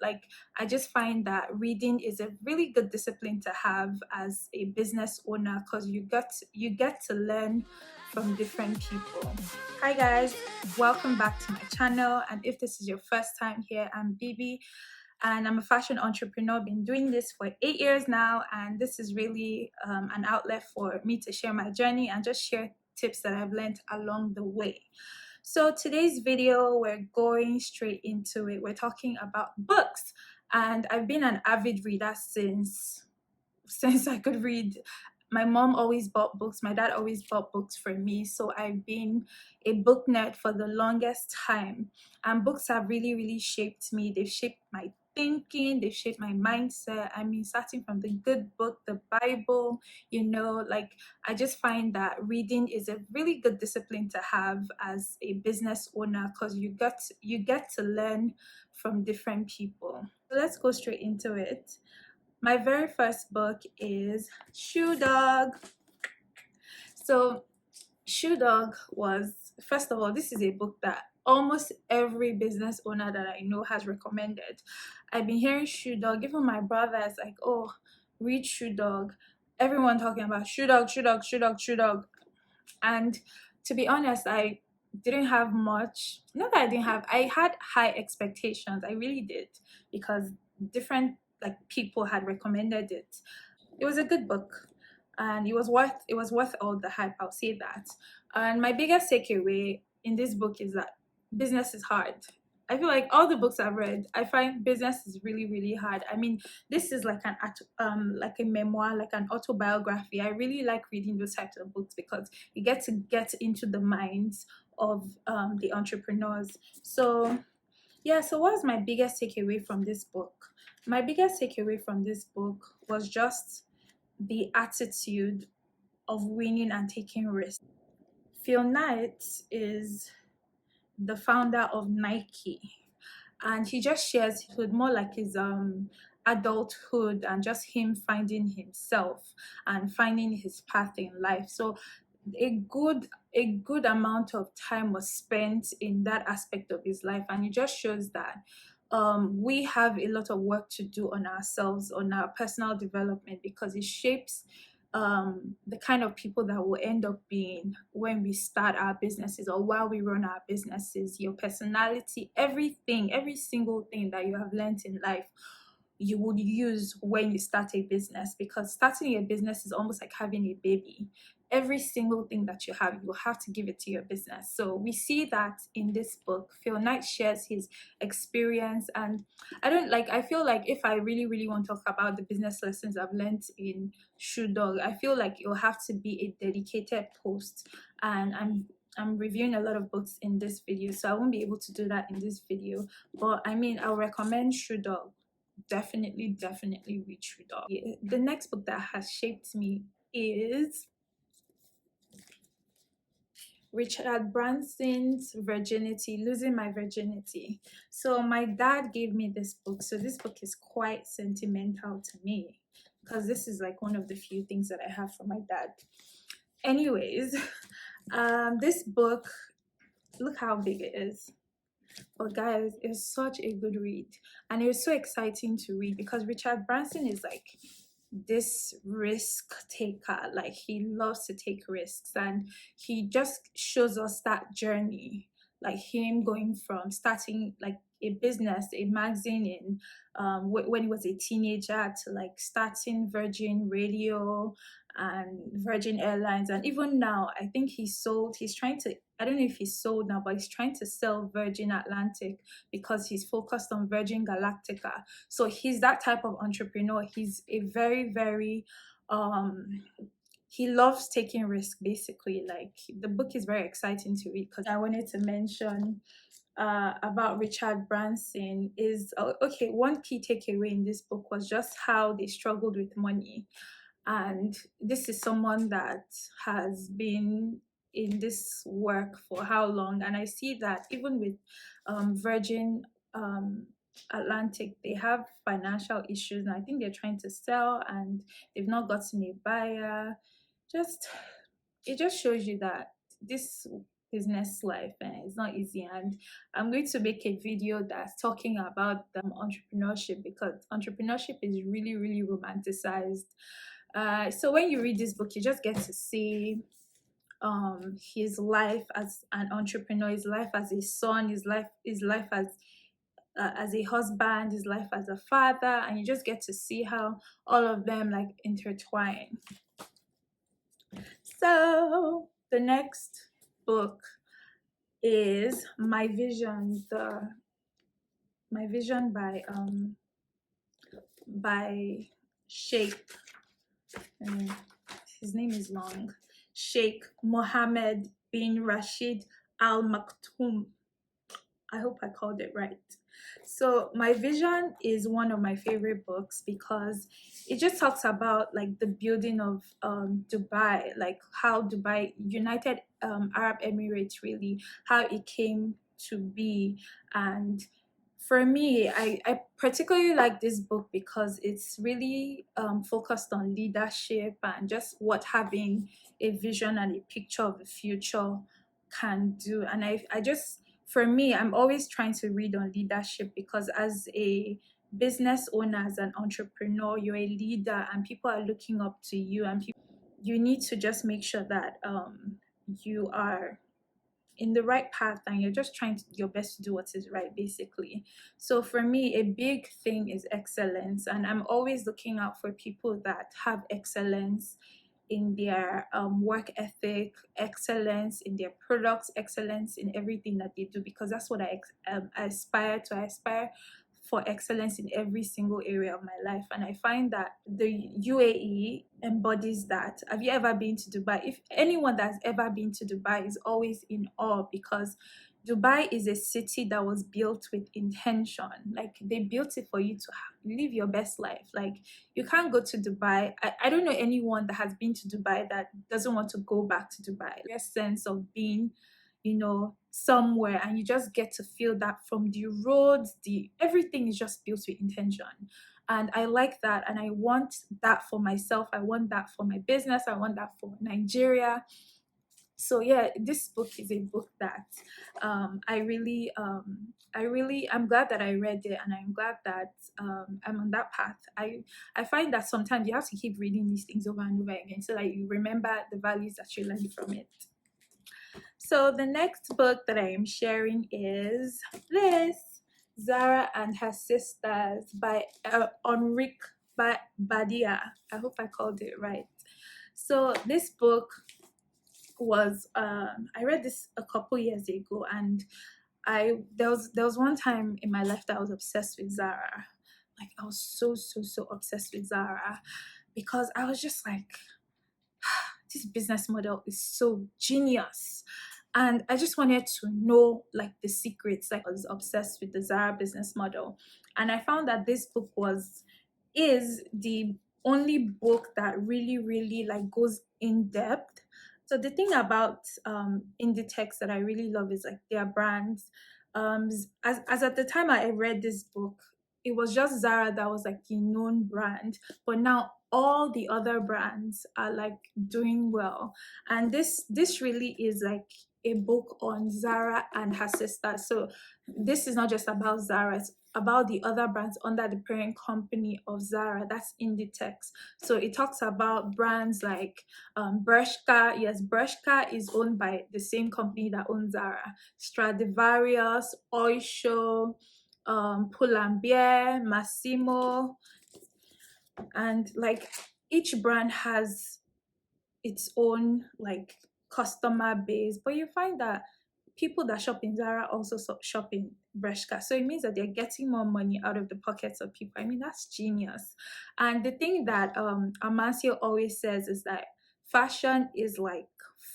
like I just find that reading is a really good discipline to have as a business owner, because you get to learn from different people. Hi guys, welcome back to my channel, and if this is your first time here, I'm Bibi and I'm a fashion entrepreneur. Been doing this for 8 years now, and this is really an outlet for me to share my journey and just share tips that I've learned along the way. So today's video, we're going straight into it. We're talking about books, and I've been an avid reader since I could read. My mom always bought books, my dad always bought books for me, so I've been a book nerd for the longest time, and books have really shaped me. They've shaped my thinking, they've shaped my mindset. I mean, starting from the good book, the Bible, like I just find that reading is a really good discipline to have as a business owner, because you get to learn from different people. So let's go straight into it. My very first book is Shoe Dog. So Shoe Dog was, first of all, this is a book that almost every business owner that I know has recommended. I've been hearing Shoe Dog. Even my brother is like, oh, read Shoe Dog. Everyone talking about Shoe Dog, Shoe Dog, Shoe Dog, Shoe Dog. And to be honest, I didn't have much. Not that I didn't have, I had high expectations. I really did, because different people had recommended it. It was a good book, and it was worth all the hype, I'll say that. And my biggest takeaway in this book is that business is hard. I feel like all the books I've read, I find business is really hard. I mean, this is like like a memoir, like an autobiography. I really like reading those types of books because you get to get into the minds of the entrepreneurs. So yeah, so what was my biggest takeaway from this book? My biggest takeaway from this book was just the attitude of winning and taking risks. Phil Knight is the founder of Nike, and he just shares his hood, more like his adulthood, and just him finding himself and finding his path in life. So a good amount of time was spent in that aspect of his life, and it just shows that we have a lot of work to do on ourselves, on our personal development, because it shapes the kind of people that will end up being when we start our businesses or while we run our businesses. Your personality, everything, every single thing that you have learned in life, you would use when you start a business, because starting a business is almost like having a baby. Every single thing that you have, you have to give it to your business. So we see that in this book. Phil Knight shares his experience, and I feel like if I really want to talk about the business lessons I've learned in Shoe Dog, I feel like it'll have to be a dedicated post, and I'm reviewing a lot of books in this video, so I won't be able to do that in this video. But I mean, I'll recommend Shoe Dog. Definitely read Shoe Dog. The next book that has shaped me is Richard Branson's Virginity, Losing My Virginity. So my dad gave me this book, so this book is quite sentimental to me, because this is like one of the few things that I have from my dad. Anyways, this book, look how big it is. But guys, it's such a good read, and it was so exciting to read, because Richard Branson is like this risk taker. Like, he loves to take risks, and he just shows us that journey, like him going from starting like a business, a magazine in when he was a teenager, to like starting Virgin Radio and Virgin Airlines, and even now I think he's trying to, I don't know if he's sold now, but he's trying to sell Virgin Atlantic, because he's focused on Virgin Galactica. So he's that type of entrepreneur. He's a very he loves taking risks, basically. Like, the book is very exciting to read. Because I wanted to mention about Richard Branson is okay, one key takeaway in this book was just how they struggled with money. And this is someone that has been in this work for how long, and I see that even with Virgin Atlantic, they have financial issues, and I think they're trying to sell and they've not gotten a buyer. It just shows you that business life, and it's not easy. And I'm going to make a video that's talking about entrepreneurship, because entrepreneurship is really, really romanticized. So when you read this book, you just get to see his life as an entrepreneur, his life as a son, his life as a husband, his life as a father, and you just get to see how all of them like intertwine. So the next book is My Vision, the My Vision by Sheikh, his name is long, Sheikh Mohammed bin Rashid Al Maktoum. I hope I called it right. So My Vision is one of my favorite books because it just talks about like the building of Dubai, like how Dubai, United Arab Emirates, really, how it came to be. And for me, I particularly like this book because it's really focused on leadership and just what having a vision and a picture of the future can do. And I just, for me, I'm always trying to read on leadership because as a business owner, as an entrepreneur, you're a leader and people are looking up to you, and you need to just make sure that you are in the right path and you're just trying your best to do what is right, basically. So for me, a big thing is excellence, and I'm always looking out for people that have excellence in their work ethic, excellence in their products, excellence in everything that they do, because that's what I aspire to. I aspire for excellence in every single area of my life, and I find that the UAE embodies that. Have you ever been to Dubai? If anyone that's ever been to Dubai is always in awe, because Dubai is a city that was built with intention. Like they built it for you to live your best life. Like you can't go to Dubai. I don't know anyone that has been to Dubai that doesn't want to go back to Dubai. A sense of being, somewhere, and you just get to feel that from the roads, everything is just built with intention. And I like that, and I want that for myself. I want that for my business. I want that for Nigeria. So yeah, this book is a book that I'm glad that I read it, and I'm glad that I'm on that path. I find that sometimes you have to keep reading these things over and over again so that you remember the values that you learned from it. So the next book that I am sharing is this, Zara and Her Sisters by Enrique Badia. I hope I called it right. So this book was I read this a couple years ago, and there was one time in my life that I was obsessed with Zara. Like I was so obsessed with Zara, because I was just like, this business model is so genius, and I just wanted to know like the secrets. Like I was obsessed with the Zara business model, and I found that this book is the only book that really like goes in depth. So the thing about indie text that I really love is like their brands. As at the time I read this book, it was just Zara that was like the known brand, but now all the other brands are like doing well. And this really is like a book on Zara and her sisters. So this is not just about Zara, it's about the other brands under the parent company of Zara. That's Inditex. So it talks about brands like Bershka. Yes, Bershka is owned by the same company that owns Zara. Stradivarius, Oysho, Pull&Bear, Massimo, and like each brand has its own like customer base, but you find that people that shop in Zara also shop in Bershka. So it means that they're getting more money out of the pockets of people. I mean, that's genius. And the thing that Amancio always says is that fashion is like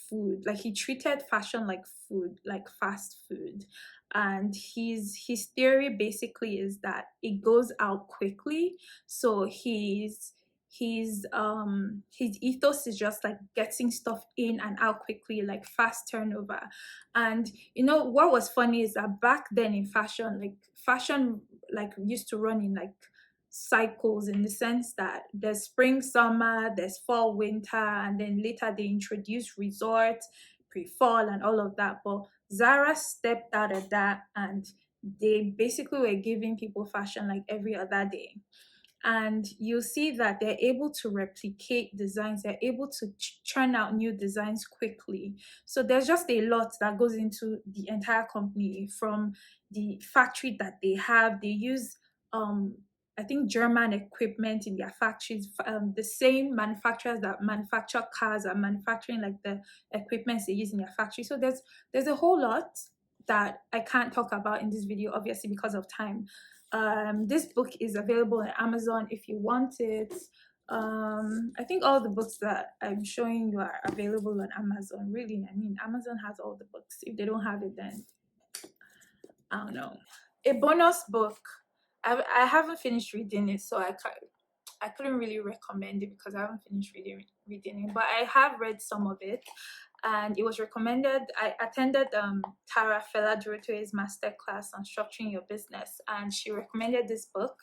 food. Like he treated fashion like food, like fast food. And his theory basically is that it goes out quickly. So his ethos is just like getting stuff in and out quickly, like fast turnover. And what was funny is that back then in fashion like used to run in like cycles, in the sense that there's spring, summer, there's fall, winter, and then later they introduced resorts, pre-fall and all of that. But Zara stepped out of that, and they basically were giving people fashion like every other day. And you see that they're able to replicate designs, they're able to churn out new designs quickly. So there's just a lot that goes into the entire company. From the factory that they have, they use I think German equipment in their factories. The same manufacturers that manufacture cars are manufacturing like the equipment they use in their factory. So there's a whole lot that I can't talk about in this video, obviously because of time. This book is available on Amazon if you want it. I think all the books that I'm showing you are available on Amazon. Really, I mean, Amazon has all the books. If they don't have it, then I don't know. A bonus book. I haven't finished reading it, so I couldn't really recommend it because I haven't finished reading it. But I have read some of it, and it was recommended. I attended Tara Fela Durotoye's masterclass on structuring your business, and she recommended this book.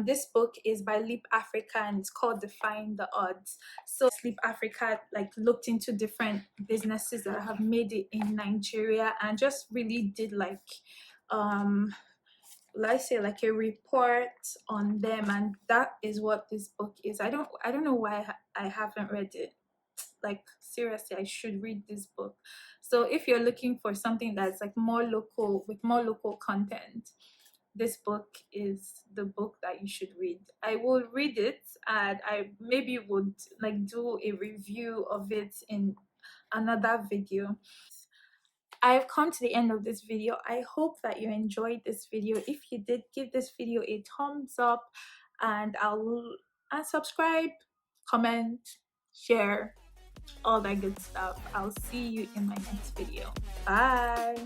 This book is by Leap Africa, and it's called Defying the Odds. So Leap Africa like looked into different businesses that have made it in Nigeria, and just really did like let's say like a report on them. And that is what this book is. I don't know why I haven't read it. Like seriously, I should read this book. So if you're looking for something that's like more local, with more local content, this book is the book that you should read. I will read it, and I maybe would like do a review of it in another video. I've come to the end of this video. I hope that you enjoyed this video. If you did, give this video a thumbs up, and subscribe, comment, share, all that good stuff. I'll see you in my next video. Bye.